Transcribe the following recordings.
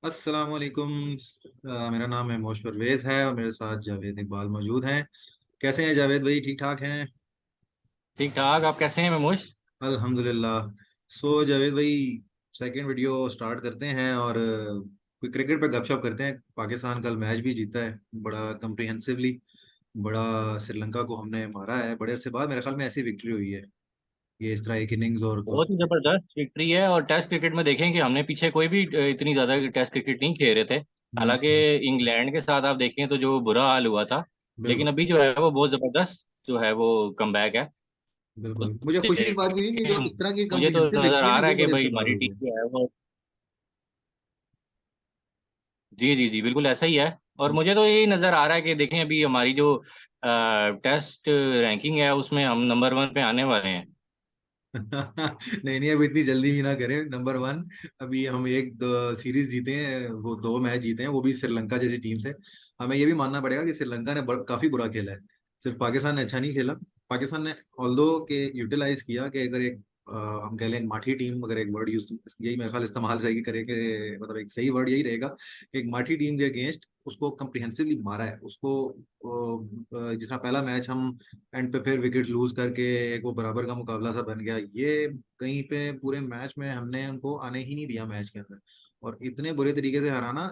अस्सलाम वालेकुम। मेरा नाम है मोश परवेज है और मेरे साथ जावेद इकबाल मौजूद हैं। कैसे हैं जावेद भाई, ठीक ठाक हैं? ठीक ठाक। आप कैसे हैं मेमोश? अल्हम्दुलिल्लाह। जावेद भाई, सेकंड वीडियो स्टार्ट करते हैं और कोई क्रिकेट पे गपशप करते हैं। पाकिस्तान कल मैच भी जीता है बड़ा कम्प्रिहेंसिवली। बड़ा श्रीलंका को हमने मारा है बड़े अरसे बाद, मेरे ख्याल में ऐसी विक्ट्री हुई है। ये इस तरह एक इनिंग्स और बहुत ही जबरदस्त विक्ट्री है। और टेस्ट क्रिकेट में देखें कि हमने पीछे कोई भी इतनी ज्यादा टेस्ट क्रिकेट नहीं खेल रहे थे। हालांकि हम्म, इंग्लैंड के साथ आप देखें तो जो बुरा हाल हुआ था, लेकिन बिल्कुल। अभी जो है वो बहुत जबरदस्त जो है वो कमबैक है। तो बिल्कुल मुझे खुशी इस बात की हुई कि देखें, जो इस तरह की मुझे तो कम्प्रिहेंसिव नजर विक्ट्री है आ ना, रहा है वो कि बड़े भाई अरसे बाद हमारी हुई है। टीम जो है वो, जी जी जी, बिल्कुल ऐसा ही है। और मुझे तो यही नजर आ रहा है कि देखें अभी हमारी जो टेस्ट रैंकिंग है उसमें हम नंबर 1 पे आने वाले हैं। नहीं नहीं, अब इतनी जल्दी भी ना करें नंबर वन। अभी हम एक दो सीरीज जीते हैं, वो दो मैच जीते हैं, वो भी श्रीलंका जैसी टीम से। हमें ये भी मानना पड़ेगा कि श्रीलंका ने काफी बुरा खेला है। सिर्फ पाकिस्तान ने अच्छा नहीं खेला। पाकिस्तान ने ऑल्दो के यूटिलाइज किया कि अगर एक हम कह लें एक माठी टीम, अगर एक वर्ड यूज, यही मेरे ख्याल इस्तेमाल सही करे कि मतलब एक सही वर्ड यही रहेगा कि एक माठी टीम के अगेंस्ट उसको कम्प्रिहेंसिवली मारा है उसको। जिस तरह पहला मैच हम एंड पे फिर विकेट लूज करके एक वो बराबर का मुकाबला सा बन गया, ये कहीं पे पूरे मैच में हमने उनको आने ही नहीं दिया मैच के अंदर। और इतने बुरे तरीके से हराना,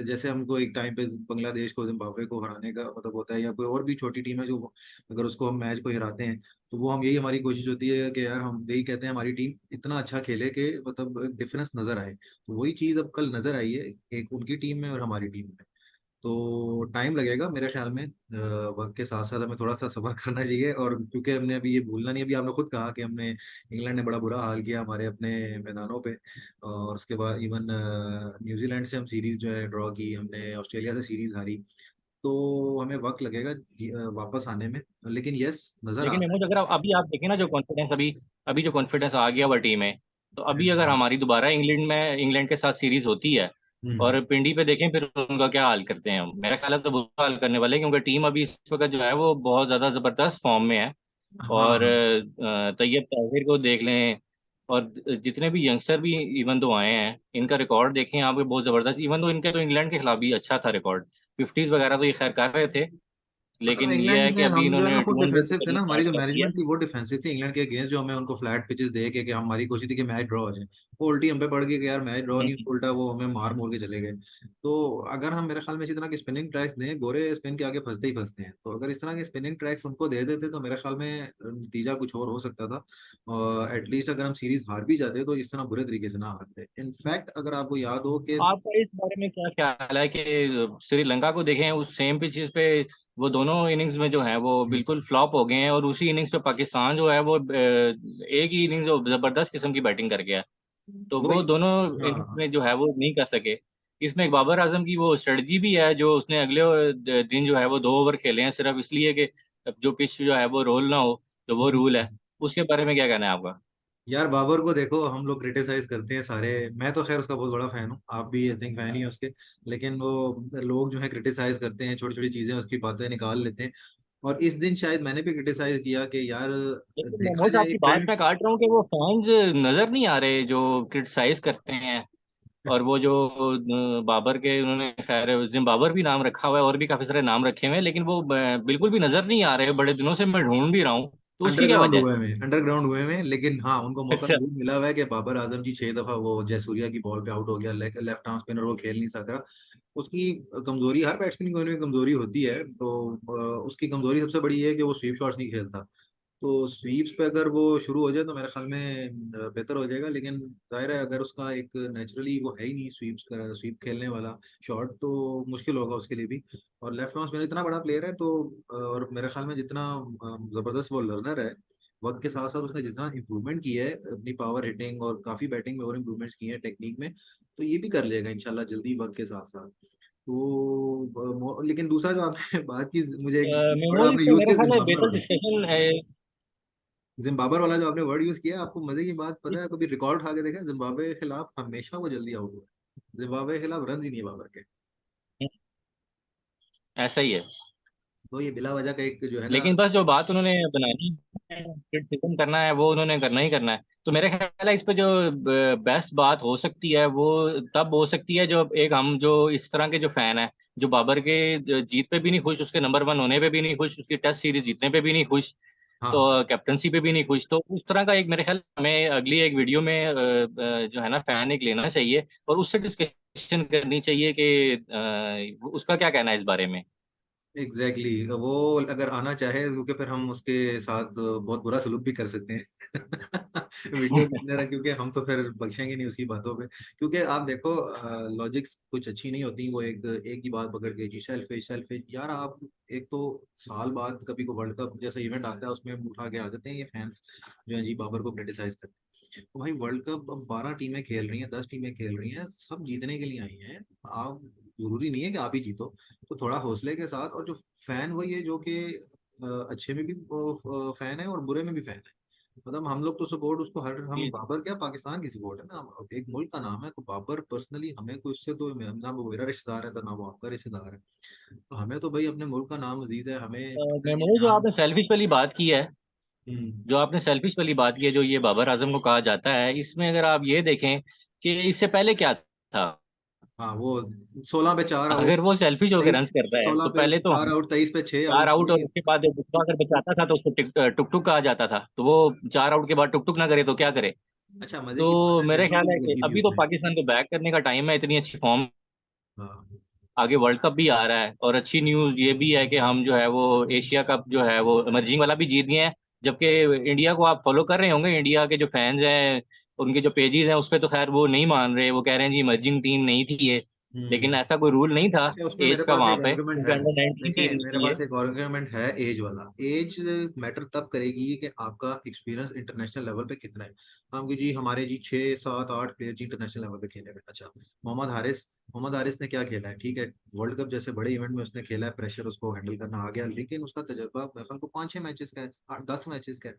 जैसे हमको एक टाइम पे बांग्लादेश को, जिम्बाब्वे को हराने का मतलब होता है, या कोई और भी छोटी टीम है जो अगर उसको हम मैच को हराते हैं, तो वो हम यही हमारी कोशिश होती है कि यार हम यही कहते हैं हमारी टीम इतना अच्छा खेले कि मतलब डिफरेंस नजर आए। तो वही चीज अब कल नजर आई है, एक उनकी टीम में और हमारी टीम में। तो टाइम लगेगा मेरे ख्याल में, वक्त के साथ साथ हमें थोड़ा सा सब्र करना चाहिए। और क्योंकि हमने अभी ये भूलना नहीं, अभी आपने खुद कहा कि हमने इंग्लैंड ने बड़ा बुरा हाल किया हमारे अपने मैदानों पे। और उसके बाद इवन न्यूजीलैंड से हम सीरीज जो है ड्रॉ की, हमने ऑस्ट्रेलिया से सीरीज हारी। तो हमें वक्त लगेगा वापस आने में, लेकिन यस नजर आ लेकिन रहा मेमोज अगर अभी आप देखें ना, जो कॉन्फिडेंस अभी अभी जो कॉन्फिडेंस आ गया हुआ टीम में, तो है। अभी अगर हमारी दोबारा इंग्लैंड के साथ सीरीज होती है हम्म। और पिंडी पे देखें फिर उनका क्या हाल करते हैं हम, मेरा ख्याल है तो बुरा हाल करने वाले हैं, क्योंकि टीम अभी इस वक्त जो है वो बहुत ज़्यादा ज़बरदस्त फॉर्म में है। और हाँ तैयब ताहिर को देख लें, और जितने भी यंगस्टर भी इवन दो आए हैं, इनका रिकॉर्ड देखें आप, बहुत ज़बरदस्त। इवन दो इनके तो इंग्लैंड के खिलाफ भी अच्छा था रिकॉर्ड, फिफ्टीज वगैरह तो ये खैर कर रहे थे, असल में लेकिन ये इंग्लैंड है में कि अभी हम जो है इन्होंने ना खुद 200 डिफेंसिव थे करनी ना, हमारी स्टार्ट जो कर दी है। मैनेजमेंट थी वो डिफेंसिव थी इंग्लैंड के अगेंस्ट। जो हमें उनको फ्लैट पिचेस दे के कि हमारी कोशिश थी कि मैच ड्रॉ हो जाए, वो उल्टी हम पे पड़ गई कि यार मैच ड्रॉ नहीं, हम्म। उल्टा वो हमें मार मोड़ के चले गए। तो अगर हम मेरे ख्याल में इसी तरह के स्पिनिंग ट्रैक्स दें, गोरे स्पिन के आगे फंसते ही फंसते हैं, तो अगर इस तरह के स्पिनिंग ट्रैक्स उनको दे देते तो मेरे ख्याल में नतीजा कुछ और हो सकता था। और एटलीस्ट अगर हम सीरीज हार भी जाते तो इस तरह बुरे तरीके से ना हारते। इनफैक्ट अगर आपको याद हो कि आपका इस बारे में क्या ख्याल है कि श्रीलंका को देखें उस सेम पिचेस पे, वो दोनों इनिंग्स में जो है वो बिल्कुल फ्लॉप हो गए हैं, और उसी इनिंग्स पे पाकिस्तान जो है वो एक ही इनिंग्स जबरदस्त किस्म की बैटिंग कर गया है, तो वही, वो दोनों इनिंग्स हाँ में जो है वो नहीं कर सके। इसमें एक बाबर आजम की वो स्ट्रेटजी भी है, जो उसने अगले दिन जो है वो 2 ओवर खेले हैं सिर्फ इसलिए कि जो पिच जो है वो रोल ना हो, तो वो रूल है। उसके बारे में क्या कहना है आपका? यार बाबर को देखो, हम लोग क्रिटिसाइज करते हैं सारे। मैं तो खैर उसका बहुत बड़ा फैन हूँ, आप भी आई थिंक फैन ही हो उसके। लेकिन वो लोग जो है क्रिटिसाइज करते हैं, छोटी छोटी चीजें उसकी बातें निकाल लेते हैं। और इस दिन शायद मैंने भी क्रिटिसाइज किया कि यार लेकिन देखा महमूद जाए आपकी बात ट्रेंड। मैं काट रहा हूँ कि वो फैंस नजर नहीं आ रहे जो क्रिटिसाइज करते हैं। और वो जो बाबर के उन्होंने खैर जिम्बाबर भी नाम रखा हुआ है, और भी काफी सारे नाम रखे हुए हैं, लेकिन वो बिल्कुल भी नजर नहीं आ रहे, बड़े दिनों से मैं ढूंढ भी रहा हूँ, तो उसकी क्या अंडरग्राउंड वजह है? हुए में, अंडरग्राउंड हुए में, लेकिन हाँ उनको मौका अच्छा। जरूर मिला हुआ है कि बाबर आजम जी 6 दफा वो जयसूर्या की बॉल पे आउट हो गया, लेफ्ट आर्म स्पिनर, वो खेल नहीं सका। उसकी कमजोरी, हर बैट्समैन की कोई ना कोई कमजोरी होती है। तो उसकी कमजोरी सबसे बड़ी है कि वो स्वीप शॉट्स नहीं खेलता। तो स्वीप्स पे अगर वो शुरू हो जाए तो मेरे ख्याल में बेहतर हो जाएगा। लेकिन जाहिर है अगर उसका एक नेचुरली वो है ही नहीं स्वीप खेलने वाला शॉट, तो मुश्किल होगा उसके लिए भी। और लेफ्ट आर्म स्पिनर इतना बड़ा प्लेयर है तो और मेरे ख्याल में जितना जबरदस्त वो लर्नर है, वक्त के साथ साथ उसने जितना इम्प्रूवमेंट किया है अपनी पावर हिटिंग और काफी बैटिंग में और इम्प्रूवमेंट्स किए हैं टेक्निक में, तो ये भी कर लेगा इंशाल्लाह जल्दी वक्त के साथ साथ। तो लेकिन दूसरा जो आपने बात की, मुझे एक वर्ड मेमोरी आपने पे यूज मेरा किया, ख्याल है जिम्बाब्वे बेहतर वाला। डिस्कशन है। जिम्बाब्वे वाला जो आपने वर्ड यूज किया, आपको मजे की बात पता है, कभी रिकॉर्ड उठा के देखा जिम्बाब्वे के खिलाफ हमेशा वो जल्दी आउट हुआ है। जिम्बाब्वे के खिलाफ रन ही नहीं है बाबर के। ऐसा ही है। तो ये बिला वजह का एक जो है ना। लेकिन बस जो बात उन्होंने बनानी है, क्रिटिसिज्म करना है, वो उन्होंने करना ही करना है। तो मेरे ख्याल है इस पे जो बेस्ट बात हो सकती है वो तब हो सकती है, जो एक हम जो इस तरह के जो फैन है, जो बाबर के जीत पे भी नहीं खुश, उसके नंबर वन होने पे भी नहीं खुश, उसकी टेस्ट सीरीज जीतने पे भी नहीं खुश, तो हाँ कैप्टनसी पे भी नहीं खुश, तो उस तरह का एक मेरे ख्याल हमें अगली एक वीडियो में जो है ना फैन एक लेना चाहिए और उससे डिस्कशन करनी चाहिए कि उसका क्या कहना है इस बारे में। Exactly exactly. वो अगर आना चाहे, क्योंकि फिर हम उसके साथ बहुत बुरा सलूक भी कर सकते हैं वीडियो कितने रहा, क्योंकि हम तो फिर बख्शेंगे नहीं उसकी बातों पे। क्योंकि आप देखो, लॉजिक्स कुछ अच्छी नहीं होती। वो एक एक ही बात पकड़ के जी सेल्फिश सेल्फिश यार। आप एक तो साल बाद कभी को वर्ल्ड कप जैसा इवेंट आता है, उसमें हम उठा के आ जाते हैं ये फैंस जो है जी बाबर को क्रिटिसाइज करते हैं। तो भाई वर्ल्ड कप अब 12 टीमें खेल रही हैं, 10 टीमें खेल रही हैं, सब जीतने के लिए आई हैं। आप जरूरी नहीं है कि आप ही जीतो। तो थोड़ा हौसले के साथ, और जो फैन वही है जो कि अच्छे में भी फैन है और बुरे में भी फैन है। मतलब हम लोग तो सपोर्ट उसको हर, हम जी जी। बाबर क्या पाकिस्तान की सपोर्ट है ना। अब एक मुल्क का नाम है तो बाबर पर्सनली हमें कोई उससे तो ना वो मेरा रिश्तेदार है तो ना वो आपका रिश्तेदार है। तो हमें तो भाई अपने मुल्क का नाम अजीज है, हमें पता है कि मेमोरी जो यहाँ। आपने सेल्फिश वाली बात की है, हम्म। जो आपने सेल्फिश वाली बात की है, जो ये बाबर आजम को कहा जाता है, इसमें अगर आप ये देखें कि इससे पहले क्या था। हाँ वो 16 पे 4 आउट, अगर वो सेल्फिश होकर 23, रन करता है सोलह तो पे पहले तो चार आउट 23 पे 6 आउट चार आउट, और थोड़ी है। उसके बाद दूसरा अगर बचाता था तो उसको टुक टुक कहा जाता था, तो वो 4 आउट के बाद टुक टुक ना करे तो क्या करे। अच्छा मजे तो की बात है, मेरे टेस्ट ख्याल में है भी कि लगी थी अभी तो उसमें। पाकिस्तान को बैक करने का टाइम है, इतनी अच्छी फॉर्म, हाँ। आगे वर्ल्ड कप भी आ रहा है, और अच्छी न्यूज़ ये भी है कि हम जो है वो एशिया कप जो है वो इमर्जिंग वाला भी जीत गए हैं। जबकि इंडिया को आप फॉलो कर रहे होंगे, इंडिया के जो फैंस हैं, उनके जो पेजेस हैं उस पे तो खैर वो नहीं मान रहे, वो कह रहे हैं जी इमर्जिंग टीम नहीं थी ये। लेकिन हम्म। ऐसा कोई रूल नहीं था अच्छा उसमें मेरे एज का पास वहां एक पे, आर्गुमेंट क्योंकि है। अंडर 19 थे देखिए मेरे ये। पास एक आर्गुमेंट है एज वाला। एज मैटर तब करेगी कि आपका एक्सपीरियंस इंटरनेशनल लेवल पे कितना है। हम कि जी हमारे जी 6 7 8 प्लेयर जी इंटरनेशल लेवल पे खेले हुए हैं। अच्छा मोहम्मद हारिस ने क्या खेला है, ठीक है, वर्ल्ड कप जैसे बड़े इवेंट में उसने खेला है, प्रेशर उसको हैंडल करना आ गया, लेकिन उसका तजर्बा मेरे ख्याल को 5 6 मैचेस का है, 8 10 मैचेस का है।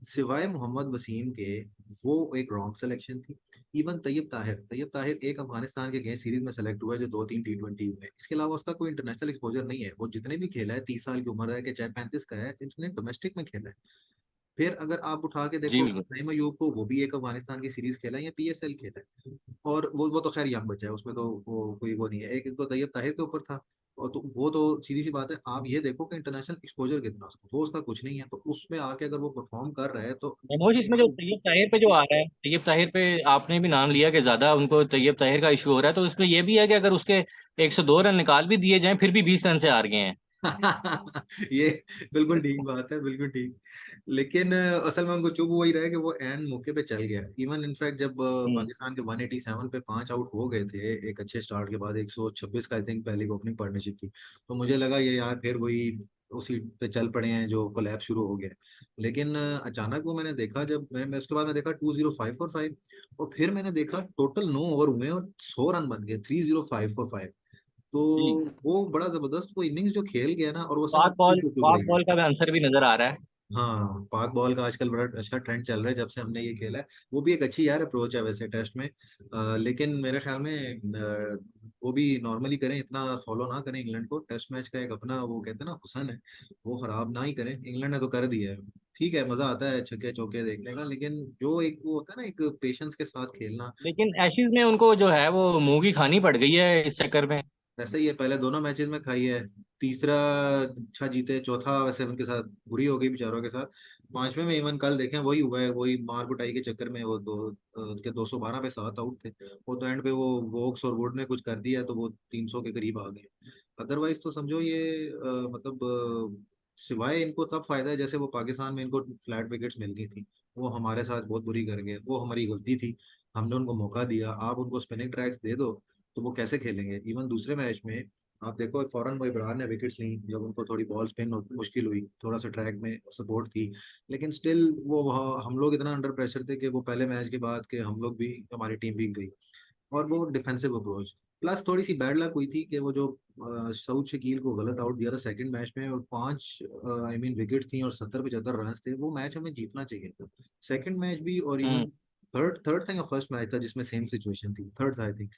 सिवाय मोहम्मद वसीम के वो एक रॉन्ग सिलेक्शन थी। इवन तैयब ताहिर एक अफगानिस्तान के अगेंस्ट सीरीज में सेलेक्ट हुआ है जो 2 3 T20 हुए, इसके अलावा उसका कोई इंटरनेशनल एक्सपोजर नहीं है। वो जितने भी खेला है 30 साल की उम्र है कि चाहे 35 का है, इसने डोमेस्टिक में खेला है। फिर अगर आप उठा के जी देखो बिल्कुल। नईम अयूब को, वो भी एक अफगानिस्तान की सीरीज खेला है या PSL खेला है। और वो तो खैर यंग बच्चा है, उसमें तो वो कोई वो नहीं है। एक तो तैयब ताहिर के ऊपर था। और तो वो तो सीधी सी बात है, आप ये देखो कि इंटरनेशनल एक्सपोजर कितना उसको, वो उसका कुछ नहीं है। तो उसमें आके अगर वो परफॉर्म कर रहा है तो मनोज, इसमें जो तैयब ताहिर पे जो आ रहा है, तैयब ताहिर पे आपने भी नाम लिया कि ज्यादा उनको तैयब ताहिर का इशू हो रहा है, तो इसमें ये भी है कि अगर उसके 102 रन निकाल भी दिए जाएं फिर भी 20 रन से हार गए हैं। ये बिल्कुल ठीक बात है, बिल्कुल ठीक। लेकिन असल में उनको चुप वही रहा कि वो एन मौके पे चल गया। इवन इनफैक्ट जब हम्म। पाकिस्तान के 187 पे 5 आउट हो गए थे एक अच्छे स्टार्ट के बाद, 126 का आई थिंक पहली ओपनिंग पार्टनरशिप थी, तो मुझे लगा ये यार फिर वही उसी पे चल पड़े हैं जो कोलैप्स शुरू हो गया। लेकिन अचानक वो मैंने देखा, जब मैं उसके बाद मैं देखा 20545, और फिर मैंने देखा टोटल 9 ओवर हुए और 100 रन बन गए 30545। तो जी। वो बड़ा जबरदस्त वो इनिंग्स जो खेल गया ना, और वो सब चुप पाक रही है। बॉल का भी आंसर भी नजर आ रहा है। हाँ पाक बॉल का आजकल बड़ा अच्छा ट्रेंड चल रहा है जब से हमने ये खेला है। वो भी एक अच्छी यार अप्रोच है वैसे टेस्ट में। लेकिन मेरे ख्याल में वो भी नॉर्मली करें, इतना फॉलो ना करें इंग्लैंड को। टेस्ट मैच का एक अपना वो कहते हैं ना हुसन है, वो खराब ना ही करें। इंग्लैंड ने तो कर दिया है, ठीक है, मजा आता है छक्के चौके देखने का, लेकिन जो एक वो होता है ना एक पेशेंस के साथ खेलना। लेकिन एशिज में उनको जो है वो मूंगी खानी पड़ गई है इस चक्कर में। वैसे ही है, पहले दोनों मैचेस में खाई है, तीसरा अच्छा जीते, चौथा वैसे उनके साथ बुरी हो गई बेचारों के साथ। पांचवें में इवन कल देखें वही हुआ है, वही मार कुटाई के चक्कर में वो उनके 212 पे 7 आउट थे। वो तो एंड पे वो वोक्स और वुड ने कुछ कर दिया तो वो 300 के करीब आ गए। अदरवाइज तो समझो ये मतलब सिवाय इनको तब फायदा है जैसे वो पाकिस्तान में इनको फ्लैट विकेट्स मिल गई थी, वो हमारे साथ बहुत बुरी कर गए, वो हमारी गलती थी। हमने उनको मौका दिया, आप उनको स्पिनिंग ट्रैक्स दे दो तो वो कैसे खेलेंगे। इवन दूसरे मैच में आप देखो फौरन वो इब्रार ने विकेट्स ली जब उनको थोड़ी बॉल स्पिन मुश्किल हुई, थोड़ा सा ट्रैक में सपोर्ट थी। लेकिन स्टिल वो वहाँ हम लोग इतना अंडर प्रेशर थे कि वो पहले मैच के बाद के हम लोग भी, हमारी टीम भी गई। और वो डिफेंसिव अप्रोच प्लस थोड़ी सी बैड लक हुई थी कि वो जो सऊद शकील को गलत आउट दिया था सेकंड मैच में, और 5 आई मीन विकेट थी और 70 75 रन थे, वो मैच हमें जीतना चाहिए था। सेकंड मैच भी, और हम्म। इवन थर्ड थर्ड था या फर्स्ट मैच था जिसमें सेम सिचुएशन थी, थर्ड था आई थिंक।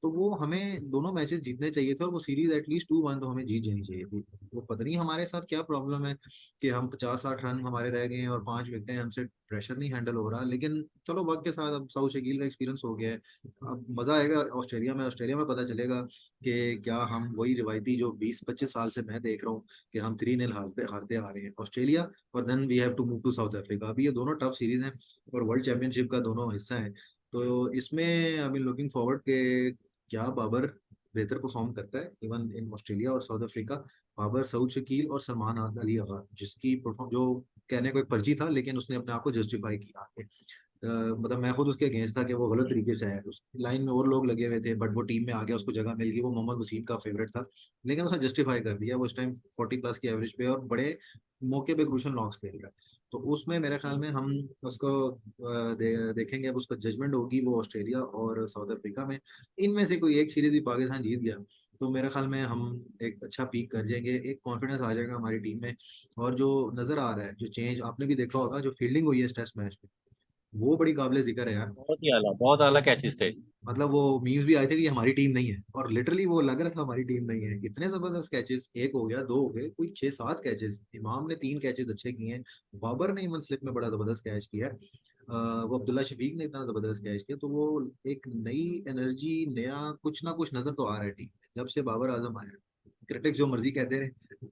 तो वो हमें दोनों मैचेस जीतने चाहिए थे, और वो सीरीज एटलीस्ट 2-1 तो हमें जीत जानी चाहिए थी। वो पता नहीं हमारे साथ क्या प्रॉब्लम है कि हम 50-60 रन हमारे रह गए हैं और 5 विकेटें, हमसे प्रेशर नहीं हैंडल हो रहा। लेकिन चलो वक्त के साथ अब साउथ शकील का एक्सपीरियंस हो गया है, अब मजा आएगा ऑस्ट्रेलिया में। ऑस्ट्रेलिया में पता चलेगा कि क्या हम वही रिवायती जो 20-25 साल से मैं देख रहा हूँ कि हम 3-0 हारते हारते आ रहे हैं ऑस्ट्रेलिया, और then we have to move to South Africa. अभी ये दोनों टफ सीरीज हैं और वर्ल्ड चैंपियनशिप का दोनों हिस्सा है। तो इसमें आई एम लुकिंग फॉरवर्ड के क्या बाबर बेहतर परफॉर्म करता है इवन इन ऑस्ट्रेलिया और साउथ अफ्रीका। बाबर, सऊद शकील और सलमान अली अगा, जिसकी परफॉर्म जो कहने को एक पर्ची था, लेकिन उसने अपने आप को जस्टिफाई किया आगे। मतलब मैं खुद उसके अगेंस्ट था कि वो गलत तरीके से है, उस लाइन में और लोग लगे हुए थे, बट वो टीम में आ गया, उसको जगह मिल गई, वो मोहम्मद वसीम का फेवरेट था। लेकिन उसने जस्टिफाई कर दिया, वो इस टाइम 40+ की एवरेज पे और बड़े मौके पे क्रूशल नॉक्स खेल रहा है। तो उसमें मेरे ख्याल में हम उसको देखेंगे, अब उसका जजमेंट होगी वो ऑस्ट्रेलिया और साउथ अफ्रीका में। इनमें से कोई एक सीरीज भी पाकिस्तान जीत गया तो मेरे ख्याल में हम एक अच्छा पीक कर जाएंगे, एक कॉन्फिडेंस आ जाएगा हमारी टीम में। और जो नजर आ रहा है, जो चेंज आपने भी देखा होगा, जो फील्डिंग हुई है इस टेस्ट मैच में, वो बड़ी काबिले जिक्र है यार। बहुत आला कैचेस थे। मतलब वो मीम्स भी आए थे कि ये हमारी टीम नहीं है, और लिटरली वो लग रहा था हमारी टीम नहीं है। इतने जबरदस्त कैचेस, एक हो गया, दो हो गए, कोई 6-7 कैचेस, इमाम ने 3 कैचेस अच्छे किए हैं, बाबर ने इवन स्लिप में बड़ा जबरदस्त कैच किया है, वो अब्दुल्ला शफीक ने इतना जबरदस्त कैच किया। तो वो एक नई एनर्जी, नया कुछ ना कुछ नजर तो आ रहा है टीम में जब से बाबर आजम आया। क्रिटिक्स जो मर्जी कहते रहे,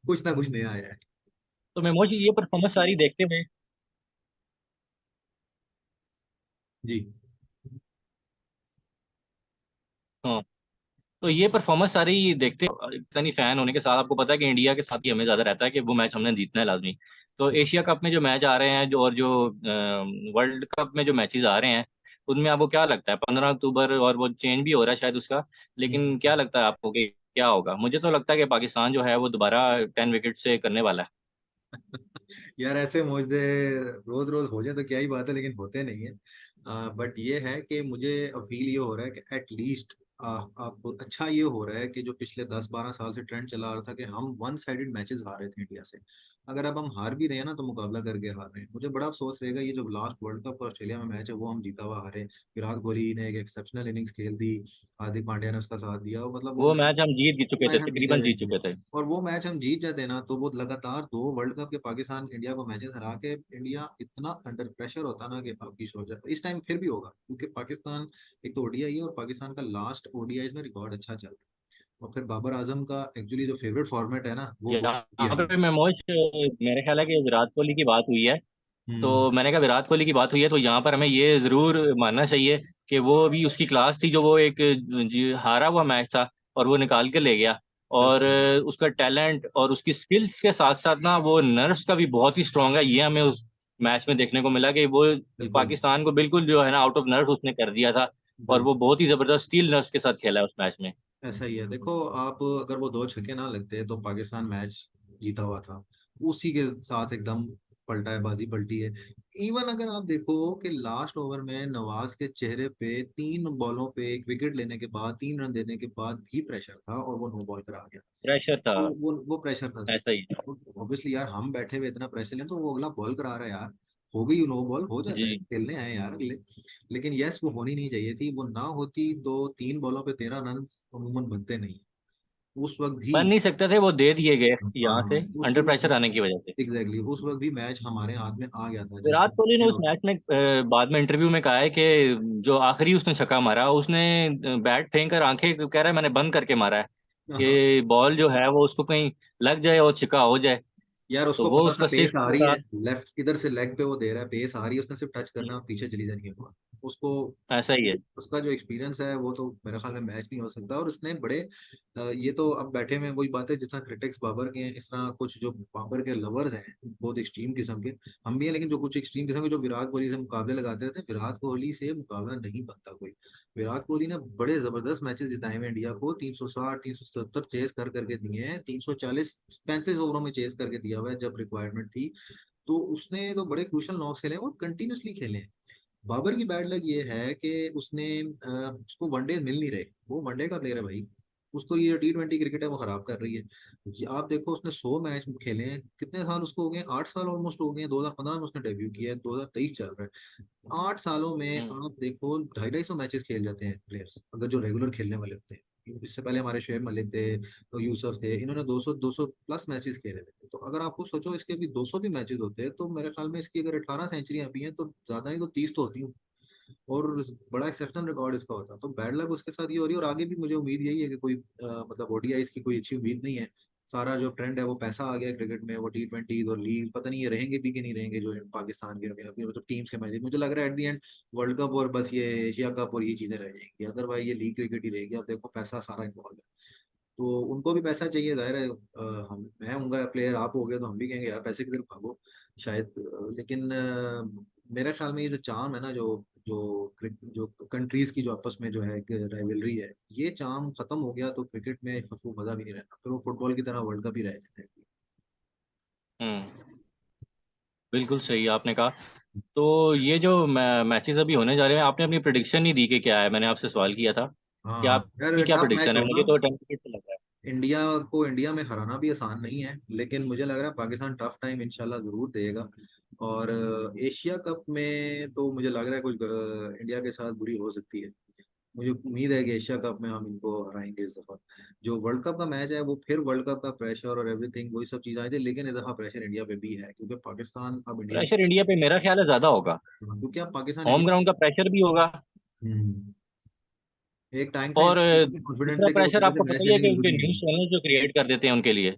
कुछ ना कुछ नया आया है। तो मेमोज ये परफॉर्मेंस सारी देखते हुए, जी। हाँ, तो ये परफॉर्मेंस सारी देखते पाकिस्तानी फैन होने के साथ आपको पता है कि इंडिया के साथ ही हमें ज्यादा रहता है कि वो मैच हमने जीतना है लाजमी। तो एशिया कप में जो मैच आ रहे हैं, जो और जो वर्ल्ड कप में जो मैचेस आ रहे हैं, उनमें आपको क्या लगता है? 15 अक्टूबर और वो चेंज भी हो रहा है शायद उसका, लेकिन क्या लगता है आपको कि क्या होगा? मुझे तो लगता है कि पाकिस्तान जो है वो दोबारा 10 विकेट से करने वाला है। यार ऐसे मुझे रोज रोज हो जाए तो क्या ही बात है, लेकिन होते नहीं है। बट ये है कि मुझे फील ये हो रहा है कि एटलीस्ट आप अच्छा ये हो रहा है कि जो पिछले 10-12 साल से ट्रेंड चला आ रहा था कि हम वन साइडेड मैचेस हार रहे थे इंडिया से, अगर अब हम हार भी रहे हैं ना तो मुकाबला करके हार रहे हैं। मुझे बड़ा अफसोस रहेगा, ये जो लास्ट वर्ल्ड कप का ऑस्ट्रेलिया में मैच है वो हम जीता हुआ हारे। विराट कोहली ने एक एक्सेप्शनल इनिंग्स खेल दी, हार्दिक पांड्या ने उसका साथ दिया, और मतलब वो वो मैच हम जीत चुके थे, मैच हम जीते तकरीबन हुए जीत थे। चुके थे। और वो मैच हम जीत जाते ना तो वो लगातार 2 वर्ल्ड कप के पाकिस्तान इंडिया को मैचेस हरा के इंडिया इतना अंडर प्रेशर होता ना कि वापिस हो जाए। इस टाइम फिर भी होगा क्योंकि पाकिस्तान एक तो ओडीआई है, और पाकिस्तान का लास्ट ओडीआई में रिकॉर्ड अच्छा चल रहा है, और फिर बाबर आजम का एक्चुअली जो फेवरेट फॉर्मेट है ना वो यहाँ ओडीआई है। पे मेमोज, मेरे ख्याल है कि विराट कोहली की बात हुई है। हम्म। तो मैंने कहा विराट कोहली की बात हुई है तो यहाँ पर हमें ये जरूर मानना चाहिए कि वो भी उसकी क्लास थी, जो वो एक हारा हुआ मैच था और वो निकाल के ले गया। और बिल्कुल। उसका टैलेंट और उसकी स्किल्स के साथ साथ ना वो नर्व्स का भी बहुत ही स्ट्रांग है, ये हमें उस मैच में देखने को मिला कि वो बिल्कुल। पाकिस्तान को बिल्कुल जो है ना आउट ऑफ नर्व उसने कर दिया था। और वो बिल्कुल बहुत ही जबरदस्त स्टील नर्व्स के साथ खेला है उस मैच में। ऐसा ही है। देखो आप, अगर वो 2 छक्के ना लगते तो पाकिस्तान मैच जीता हुआ था। उसी के साथ एकदम पलटा है, बाजी पलटी है। इवन अगर आप देखो कि लास्ट ओवर में नवाज के चेहरे पे 3 बॉलों पे 1 विकेट लेने के बाद, 3 रन देने के बाद भी प्रेशर था, और वो नो बॉल पर आ गया। प्रेशर था। वो प्रेशर था ऐसा ही है। ऑब्वियसली यार, हम बैठे हुए इतना प्रेशर लें तो वो अगला बॉल करा रहा है यार। हो गई नो बॉल, हो जाता है, जी। खेलने आए यार अगले। लेकिन यस, वो होनी नहीं चाहिए थी, वो ना होती तो 3 बॉलों पे 13 रन अमूमन बनते नहीं उस वक्त भी। बन नहीं सकते थे, वो दे दिए गए यहाँ हाँ, से उस अंडर वक्त प्रेशर आने की वजह से। एग्जैक्टली उस वक्त भी मैच हमारे हाथ में आ गया था जिस विराट कोहली ने उस टाइम। मैच में बाद में इंटरव्यू में कहा है कि जो आखिरी उसने छक्का मारा, उसने बैट फेंक कर आंखें कह रहा है मैंने बंद करके मारा है हाँ कि बॉल जो है वो उसको कहीं लग जाए और छक्का हो जाए। यार, तो उसको वो पता था उसका पेस आ सिर्फ रही है, था। लेफ्ट इधर से लेग पे वो दे रहा है, पेस आ रही है, उसने सिर्फ टच करना है और पीछे चली जानी है बॉल उसको। ऐसा ही है। उसका जो एक्सपीरियंस है वो तो मेरे ख्याल में मैच नहीं हो सकता। और उसने बड़े ये तो अब बैठे में वही बात है, जिस तरह क्रिटिक्स बाबर के हैं, इस तरह कुछ जो बाबर के लवर्स हैं बहुत एक्सट्रीम किस्म के, हम भी हैं, लेकिन जो कुछ एक्सट्रीम किस्म के जो विराट कोहली से मुकाबले लगाते रहते हैं, विराट कोहली से मुकाबला नहीं बनता कोई। विराट कोहली ने बड़े जबरदस्त मैचेस जिताए हैं इंडिया को, 360 370 चेस कर करके दिए हैं, 340 35 ओवरों में चेस करके दिया हुआ है जब रिक्वायरमेंट थी। तो उसने तो बड़े क्रूशल नॉक्स खेले हैं और कंटिन्यूसली खेले हैं। बाबर की बैड लक ये है कि उसने उसको वनडे मिल नहीं रहे, वो वनडे का प्लेयर है भाई। उसको ये T20 क्रिकेट है वो खराब कर रही है। आप देखो उसने 100 मैच खेले हैं, कितने साल उसको हो गए, 8 साल ऑलमोस्ट हो गए हैं। 2015 में उसने डेब्यू किया है, 2023 चल रहा है। 8 सालों में हम्म। आप देखो 250-250 मैचेस खेल जाते हैं प्लेयर्स, अगर जो रेगुलर खेलने वाले होते हैं। इससे पहले हमारे शोएब मलिक थे, तो यूसुफ थे, इन्होंने 200 प्लस मैचेस खेले थे। तो अगर आपको सोचो इसके भी 200 भी मैचेस होते हैं, तो मेरे ख्याल में इसकी अगर 18 सेंचुरियां भी हैं तो ज्यादा नहीं तो 30 तो होती हैं। और बड़ा एक्सेप्शनल रिकॉर्ड इसका होता, तो बैड लक उसके साथ ये हो रही है। और आगे भी मुझे उम्मीद यही है कि कोई मतलब ओडीआई की कोई अच्छी उम्मीद नहीं है। सारा जो ट्रेंड है वो पैसा आ गया क्रिकेट में, वो T20 और लीग पता नहीं ये रहेंगे भी कि नहीं रहेंगे जो पाकिस्तान के अभी मतलब टीम्स के मैच, मुझे लग रहा है at the and world cup और बस ये एशिया कप और ये चीजें रह जाएंगी, अदरवाइज ये लीग क्रिकेट ही रहेगी। अब देखो पैसा सारा इन्वॉल्व है, तो उनको भी पैसा चाहिए, जाहिर है। हम मैं हूँगा प्लेयर, आप हो गए, तो हम भी कहेंगे यार पैसे की तरफ भागो शायद। लेकिन मेरे ख्याल में ये जो चार्म है ना, जो जो जो कंट्रीज की जो आपस में जो है एक राइवलरी है, ये चार्म खत्म हो गया तो क्रिकेट में फिर वो मजा भी नहीं रहना, फिर वो फुटबॉल की तरह वर्ल्ड कप ही रह जाता है। हम्म। बिल्कुल सही आपने कहा। तो ये जो मैचेस अभी होने जा रहे हैं, आपने अपनी प्रिडिक्शन नहीं दी कि क्या है, मैंने आपसे सवाल किया था कि हाँ आपकी यार क्या टफ मैच प्रिडिक्शन है, मुझे होगा। तो टेम्परेट लग रहा है। इंडिया को इंडिया में हराना भी आसान नहीं है, लेकिन मुझे लग रहा है पाकिस्तान टफ टाइम इंशाल्लाह जरूर देगा। और एशिया कप में तो मुझे लग रहा है कुछ इंडिया के साथ बुरी हो सकती है। मुझे उम्मीद है कि एशिया कप में हम इनको हराएंगे इस दफा। जो वर्ल्ड कप का मैच है वो फिर वर्ल्ड कप का प्रेशर और एवरीथिंग वही सब चीज आई थी, लेकिन इस दफा प्रेशर इंडिया पे भी है क्योंकि पाकिस्तान अब इंडिया प्रेशर इंडिया पे मेरा ख्याल है ज्यादा होगा। क्योंकि अब पाकिस्तान होम इंडिया। ग्राउंड का प्रेशर भी होगा। हम्म, एक टाइम था और इंडिया कॉन्फिडेंट दूसरा थे कि वो प्रेशर कहते थे आपको मैच पता ही है लेने की कि जरूरत उनके ही नहीं न्यूज है। चैनल जो क्रिएट कर देते हैं उनके लिए।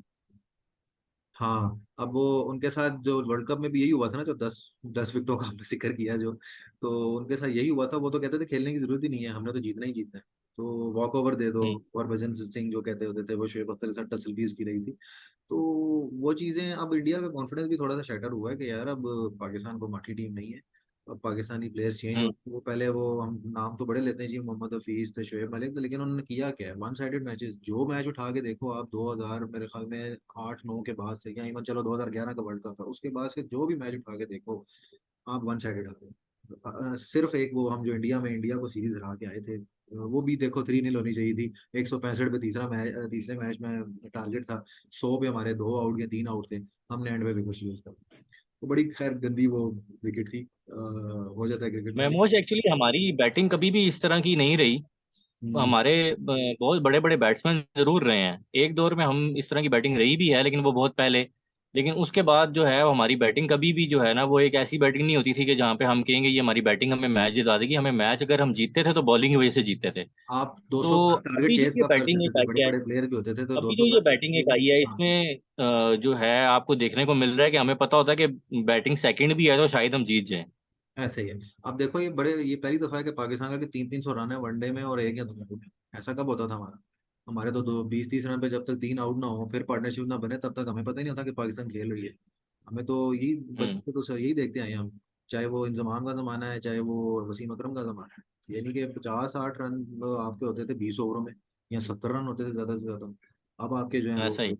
हाँ अब वो उनके साथ जो वर्ल्ड कप में भी यही हुआ था ना, जो 10 10 विकेटों का आपने जिक्र किया जो, तो उनके साथ यही हुआ था। वो तो कहते थे खेलने की जरूरत ही नहीं है, हमने तो जीतना ही जीतना है, तो वॉक ओवर दे दो। हम्म। और भजन सिंह जो कहते होते थे, वो शोएब अख्तर के साथ टसल भी उसकी रही थी। तो वो चीजें, अब इंडिया का कॉन्फिडेंस भी थोड़ा सा शैटर हुआ है कि यार अब पाकिस्तान को माठी टीम नहीं है। अब पाकिस्तानी प्लेयर्स चेंज हो, हम्म। वो पहले वो हम नाम तो बड़े लेते हैं जी, मोहम्मद हफीज थे, शोएब मलिक थे, लेकिन उन्होंने किया क्या है, वन साइडेड मैचेस। जो मैच उठा के देखो आप 2000 मेरे ख्याल में 8 9 के बाद से, या इवन चलो 2011 का वर्ल्ड कप है उसके बाद से, जो भी मैच उठा के देखो आप वन साइडेड हारे। सिर्फ एक वो हम जो इंडिया में इंडिया को सीरीज हरा के आए थे, वो भी देखो 3-0 होनी चाहिए थी। 165 पे तीसरे मैच में टारगेट था। 100 पे हमारे 2 आउट के 3 आउट थे, हमने एंड पे विकेट यूज कर। तो बड़ी खैर गंदी वो विकेट थी। हो जाता है क्रिकेट में मेमोज लेकिन। एक्चुअली हमारी बैटिंग कभी भी इस तरह की नहीं रही। हम्म, हमारे बहुत बड़े बड़े बैट्समैन जरूर रहे हैं, एक दौर में हम इस तरह की बैटिंग रही भी है, लेकिन वो बहुत पहले। लेकिन उसके बाद जो है वो हमारी बैटिंग कभी भी जो है ना, वो एक ऐसी बैटिंग नहीं होती थी कि जहाँ पे हम कहेंगे ये हमारी बैटिंग हमें मैच जिता देगी। हमें मैच अगर हम जीतते थे तो बॉलिंग की वजह से जीतते थे। आप 200 तो प्लस टारगेट अभी जो चेस ये कब कर बैटिंग सकते एक थे, आई बड़े है, बड़े प्लेयर भी होते थे तो अभी 200 जो ये प्लस बैटिंग एक आई है हाँ। इसमें जो है आपको देखने को मिल रहा है कि हमें पता होता है कि बैटिंग सेकंड भी है तो शायद हम जीत जाएं। ऐसे ही है। अब देखो ये पहली दफा है कि पाकिस्तान का कि 300-300 रन है वनडे में और एक या 2 आउट है। ऐसा कब होता था हमारा? हमारे तो 20-30 रन पे जब तक 3 आउट ना हो, फिर पार्टनरशिप ना बने, तब तक हमें पता ही नहीं होता कि पाकिस्तान खेल रही है। हमें तो यही हम्म। बचपन से तो यही देखते आए हैं हम। चाहे वो इंजमाम का जमाना है, चाहे वो वसीम अकरम का जमाना है, यानी कि 50-60 रन आपके होते थे 20 ओवरों में, या 70 रन होते थे ज्यादा से ज्यादा। अब आपके जो है वो ऐसा ही।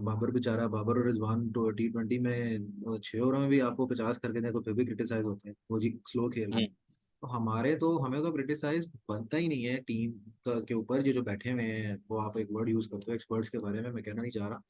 बाबर बेचारा, बाबर और रिजवान तो T20 में 6 ओवर में भी आपको 50 करके दें तो फिर भी क्रिटिसाइज होते हैं, वो जी स्लो खेल रहे हैं। हम्म। तो हमें तो क्रिटिसाइज बनता ही नहीं है टीम के ऊपर। जो जो बैठे हुए हैं, वो आप एक वर्ड यूज करते हो एक्सपर्ट्स के बारे में, मैं कहना नहीं चाह रहा,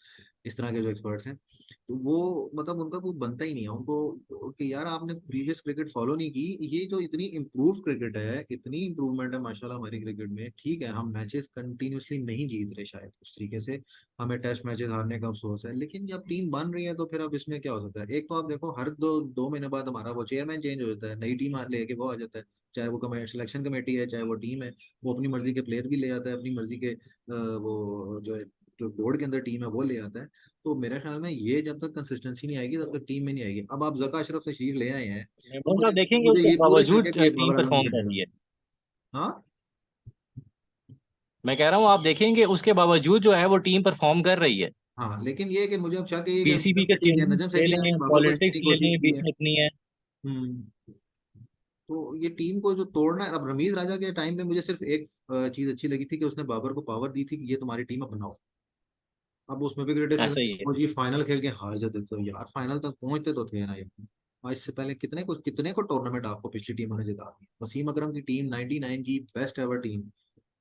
इस तरह के जो एक्सपर्ट्स हैं, तो वो मतलब उनका कोई बनता ही नहीं है उनको कि यार आपने प्रीवियस क्रिकेट फॉलो नहीं की। ये जो इतनी इम्प्रूव क्रिकेट है, इतनी इम्प्रूवमेंट है माशाल्लाह हमारी क्रिकेट में। ठीक है हम मैचेस कंटिन्यूअसली नहीं जीत रहे शायद उस तरीके से, हमें टेस्ट मैचेस हारने का अफसोस है, लेकिन जब टीम बन रही है तो फिर अब इसमें क्या हो सकता है। एक तो आप देखो हर 2 2 महीने बाद हमारा वो चेयरमैन चेंज हो जाता है, नई टीम लेके वो आ जाता है। चाहे वो सिलेक्शन कमेटी है, चाहे वो टीम है, वो अपनी मर्जी के प्लेयर भी ले आता है, अपनी मर्जी के वो जो बोर्ड के अंदर टीम है वो ले आता है। तो मेरे ख्याल में ये जब तक कंसिस्टेंसी नहीं आएगी तब तक टीम में नहीं आएगी। अब आप जका अशरफ तशरीफ ले आए हैं, तो मेमोज आप मुझे देखेंगे मुझे उसके ये पूरा शक बावजूद है कि ये टीम बाबर आजम परफॉर्म नहीं कर हटेगा। रही है। हाँ मैं कह रहा हूँ आप देखेंगे उसके बावजूद जो है वो टीम परफॉर्म कर रही है। हाँ, लेकिन ये है कि मुझे अब शक है कि पीसीबी के ठीक है चेंजेस नजम ले सेठी ने लें, बाबर को पॉलिटिक्स छीनने की ले कोशिश लें, की बीच है। में इतनी है। हम्म। तो ये टीम को जो तोड़ना है, अब रमीज राजा के टाइम पे मुझे सिर्फ एक चीज अच्छी लगी थी कि उसने बाबर को पावर दी थी कि ये तुम्हारी टीम अब बनाओ। अब उसमें भी क्रिटिसिज्म, ऐसा ही है। वो जी फाइनल खेल के हार जाते तो यार फाइनल तक पहुंचते तो थे ना यार। आज इससे पहले कितने को टूर्नामेंट आपको पिछली टीमों ने जिता दी। वसीम अकरम की टीम 99 की बेस्ट एवर टीम,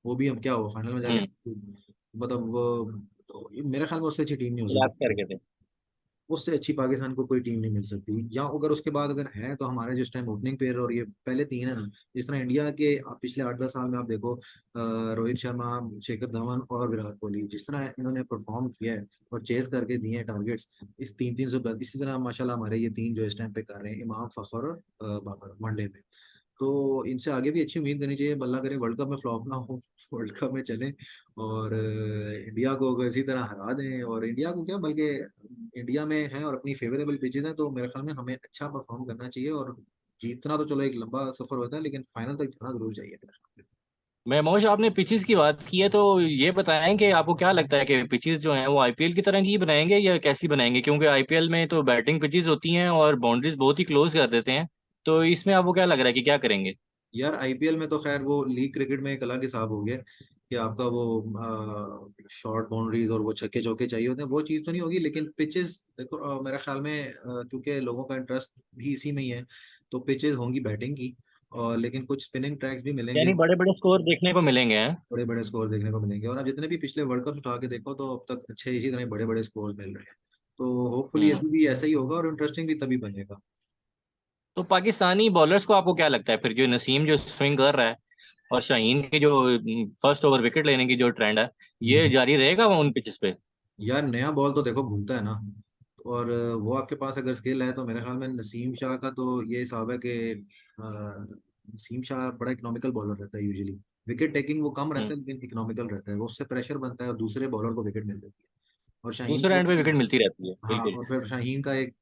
वो भी अब क्या हुआ फाइनल में जाके हम्म। हार गई। मतलब तो मेरे ख्याल में उससे अच्छी टीम नहीं हो कोलैप्स कर सकती, गए थे। उससे अच्छी पाकिस्तान को कोई टीम नहीं मिल सकती। या अगर उसके बाद अगर है तो हमारे जिस टाइम ओपनिंग पेयर और ये पहले तीन है ना, जिस तरह इंडिया के पिछले 8-10 साल में आप देखो, रोहित शर्मा, शिखर धवन और विराट कोहली, जिस तरह इन्होंने परफॉर्म किया है और चेस करके दिए हैं टारगेट्स, इस 3-3 इसी तरह माशाल्लाह हमारे ये तीन जो इस टाइम पे कर रहे हैं, इमाम, फखर और बाबर, वनडे में। तो इनसे आगे भी अच्छी उम्मीद करनी चाहिए, अल्लाह करे वर्ल्ड कप में फ्लॉप ना हो, वर्ल्ड कप में चले और इंडिया को अगर इसी तरह हरा दें, और इंडिया को क्या, बल्कि इंडिया में है और अपनी फेवरेबल पिचेस हैं, तो मेरे ख्याल में हमें अच्छा परफॉर्म करना चाहिए। और जीतना तो चलो एक लंबा सफर होता है, लेकिन फाइनल तक जाना जरूर चाहिए मेरे ख्याल महमूद, आपने पिचेस की बात की है तो ये बताएं कि आपको क्या लगता है कि पिचेस जो हैं वो आईपीएल की तरह की बनाएंगे या कैसी बनाएंगे, क्योंकि आईपीएल में तो बैटिंग पिचेस होती हैं और बाउंड्रीज बहुत ही क्लोज कर देते हैं। तो इसमें आपको क्या लग रहा है कि क्या करेंगे? में। यार आईपीएल में तो खैर वो लीग क्रिकेट में एक अलग हिसाब हो गया कि आपका वो शॉर्ट बाउंड्रीज और वो छक्के चौके चाहिए होते हैं, वो चीज़ तो नहीं होगी। लेकिन पिचेस देखो, मेरे ख्याल में क्योंकि लोगों का इंटरेस्ट भी इसी में ही है, तो पिचेस होंगी बैटिंग की, और लेकिन कुछ स्पिनिंग ट्रैक्स भी मिलेंगे। यानी बड़े बड़े स्कोर देखने को मिलेंगे हैं। बड़े बड़े स्कोर देखने को मिलेंगे, और आप जितने भी पिछले वर्ल्ड कप उठा के देखो तो अब तक अच्छे इसी तरह बड़े बड़े स्कोर मिल रहे हैं। तो होपफुली हम्म। अभी भी ऐसा ही होगा और इंटरेस्टिंग भी तभी बनेगा। तो पाकिस्तानी बॉलर्स को आपको क्या लगता है फिर, जो नसीम जो स्विंग कर रहा है और शाहीन की जो फर्स्ट ओवर विकेट लेने की जो ट्रेंड है, ये हम्म। जारी रहेगा उन पिचेस पे? यार नया बॉल तो देखो घूमता है ना, और वो आपके पास अगर स्किल है तो मेरे ख्याल में नसीम शाह का तो ये हिसाब है कि नसीम शाह बड़ा इकोनॉमिकल बॉलर रहता है यूजुअली। विकेट टेकिंग वो कम रहता हम्म। है लेकिन इकोनॉमिकल रहता है, वो उससे प्रेशर बनता है और दूसरे बॉलर को विकेट मिल जाती है। और शाहीन दूसरे का एंड पे एक, विकेट मिलती रहती है, हाँ, बिल्कुल। और फिर शाहीन का एक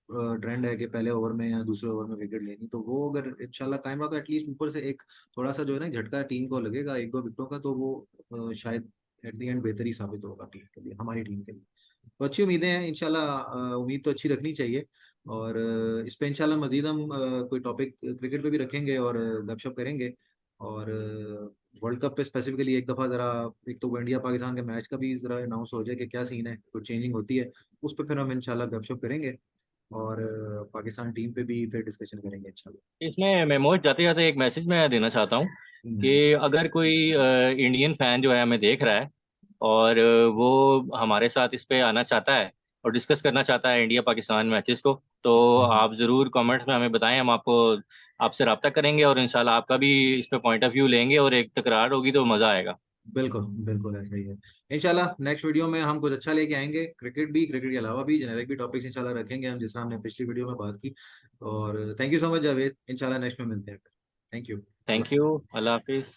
ट्रेंड है कि पहले ओवर में या दूसरे ओवर में विकेट लेनी, तो वो अगर इंशाल्लाह कायम रहा तो एटलीस्ट ऊपर से एक थोड़ा सा जो है ना झटका टीम को लगेगा एक दो विकेटों का, तो वो शायद एट द एंड बेहतर ही साबित होगा टीम के लिए, हमारी टीम के लिए। तो अच्छी उम्मीदें हैं इंशाल्लाह, उम्मीद तो अच्छी रखनी चाहिए। और इस पे इंशाल्लाह मजीद हम कोई टॉपिक क्रिकेट पे भी रखेंगे और गपशप करेंगे। और वर्ल्ड कप पे स्पेसिफिकली एक दफ़ा ज़रा, एक तो इंडिया पाकिस्तान के मैच का भी ज़रा अनाउंस हो जाए कि क्या सीन है, कोई चेंजिंग होती है, उस पर फिर हम इंशाल्लाह गपशप करेंगे। और पाकिस्तान टीम पे भी फिर डिस्कशन करेंगे इंशाल्लाह। इसमें मैं मोहित जाते जाते एक मैसेज मैं देना चाहता हूँ कि हम्म। अगर कोई इंडियन फैन जो है हमें देख रहा है और वो हमारे साथ इस पे आना चाहता है और डिस्कस करना चाहता है इंडिया पाकिस्तान मैचेस को, तो हम्म। आप ज़रूर कमेंट्स में हमें बताएं, हम आपको आपसे रब्ता करेंगे और इंशाल्लाह आपका भी इस पे पॉइंट ऑफ व्यू लेंगे और एक तकरार होगी तो मज़ा आएगा। बिल्कुल बिल्कुल ऐसा ही है। इंशाल्लाह नेक्स्ट वीडियो में हम कुछ अच्छा लेके आएंगे, क्रिकेट भी, क्रिकेट के अलावा भी जेनेरिक भी टॉपिक्स इंशाल्लाह रखेंगे हम, जिस तरह हमने पिछली वीडियो में बात की। और thank you so much Javed, इंशाल्लाह नेक्स्ट में मिलते हैं। Thank you. Thank you. अल्लाह हाफिज़।